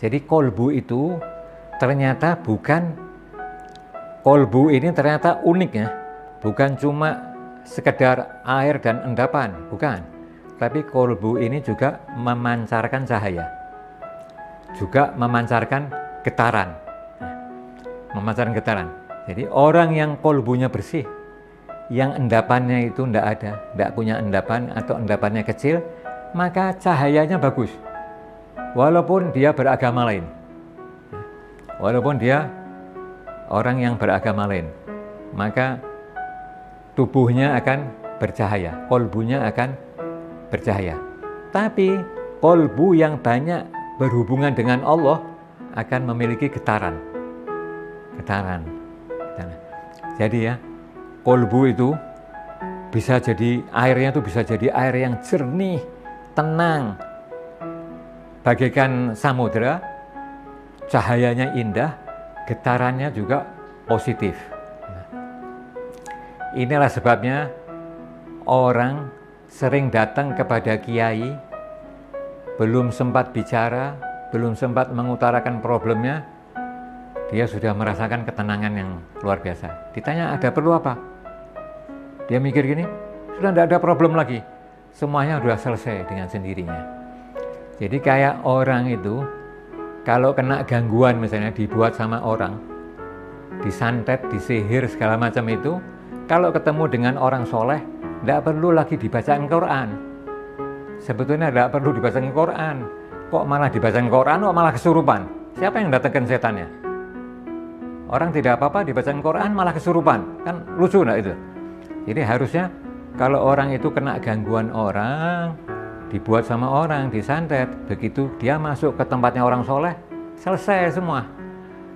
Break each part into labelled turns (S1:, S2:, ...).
S1: Jadi kolbu itu ternyata bukan, kolbu ini ternyata unik ya. Bukan cuma sekedar air dan endapan, bukan. Tapi kolbu ini juga memancarkan cahaya. Juga memancarkan getaran. Memancarkan getaran. Jadi orang yang kolbunya bersih, yang endapannya itu tidak ada, tidak punya endapan atau endapannya kecil, maka cahayanya bagus. Walaupun dia beragama lain. Walaupun dia orang yang beragama lain, maka tubuhnya akan bercahaya, kolbunya akan bercahaya. Tapi kolbu yang banyak berhubungan dengan Allah akan memiliki getaran. Jadi ya, kolbu itu bisa jadi, airnya itu bisa jadi air yang jernih, tenang, bagaikan samudera, cahayanya indah, getarannya juga positif. Inilah sebabnya orang sering datang kepada kiai, belum sempat bicara, belum sempat mengutarakan problemnya, dia sudah merasakan ketenangan yang luar biasa. Ditanya ada perlu apa? Dia mikir gini, sudah tidak ada problem lagi. Semuanya sudah selesai dengan sendirinya. Jadi kayak orang itu, kalau kena gangguan misalnya dibuat sama orang, disantet, disihir, segala macam itu, kalau ketemu dengan orang soleh, tidak perlu lagi dibacakan Quran. Sebetulnya tidak perlu dibacakan Quran. Kok malah dibacakan Quran, kok malah kesurupan? Siapa yang datangkan setannya? Orang tidak apa-apa dibacakan Quran malah kesurupan. Kan lucu enggak itu? Jadi harusnya kalau orang itu kena gangguan orang, dibuat sama orang, disantet, begitu dia masuk ke tempatnya orang soleh, selesai semua.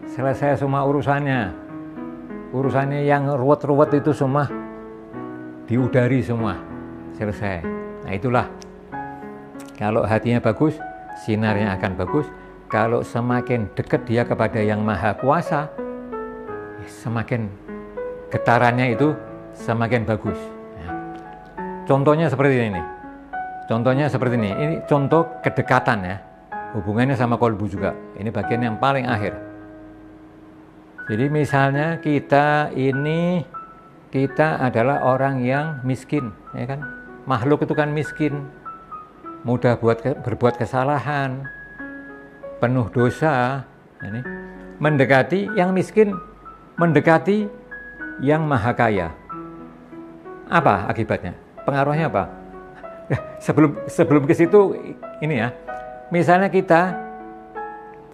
S1: Selesai semua urusannya. Urusannya yang ruwet-ruwet itu semua diudari semua. Selesai. Nah itulah. Kalau hatinya bagus, sinarnya akan bagus. Kalau semakin dekat dia kepada yang maha kuasa, semakin getarannya itu semakin bagus. Contohnya seperti ini. Contohnya seperti ini. Ini contoh kedekatan ya. Hubungannya sama kolbu juga. Ini bagian yang paling akhir. Jadi misalnya kita adalah orang yang miskin, ya kan? Makhluk itu kan miskin, mudah berbuat kesalahan, penuh dosa. Ini mendekati yang miskin, mendekati yang maha kaya. Apa akibatnya? Pengaruhnya apa? Sebelum ke situ ini ya. Misalnya kita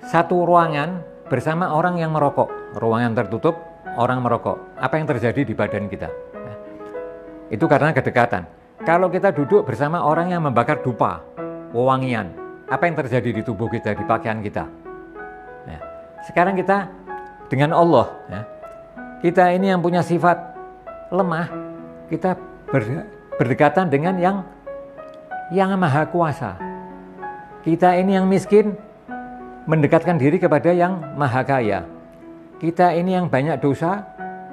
S1: satu ruangan bersama orang yang merokok, ruangan tertutup, orang merokok. Apa yang terjadi di badan kita? Itu karena kedekatan. Kalau kita duduk bersama orang yang membakar dupa, wewangian, apa yang terjadi di tubuh kita, di pakaian kita? Sekarang kita dengan Allah, kita ini yang punya sifat lemah, kita berdekatan dengan yang maha kuasa. Kita ini yang miskin, mendekatkan diri kepada yang maha kaya. Kita ini yang banyak dosa,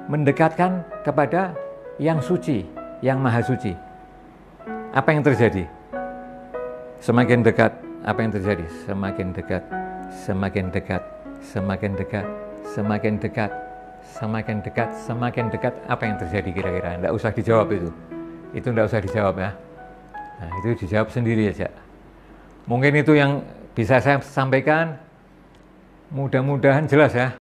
S1: mendekatkan kepada yang suci, yang maha suci. Apa yang terjadi? Semakin dekat, apa yang terjadi? Semakin dekat, semakin dekat, semakin dekat, semakin dekat, semakin dekat, semakin dekat. Apa yang terjadi kira-kira? Tidak usah dijawab itu. Itu tidak usah dijawab ya. Nah, itu dijawab sendiri aja. Mungkin itu yang bisa saya sampaikan. Mudah-mudahan jelas ya.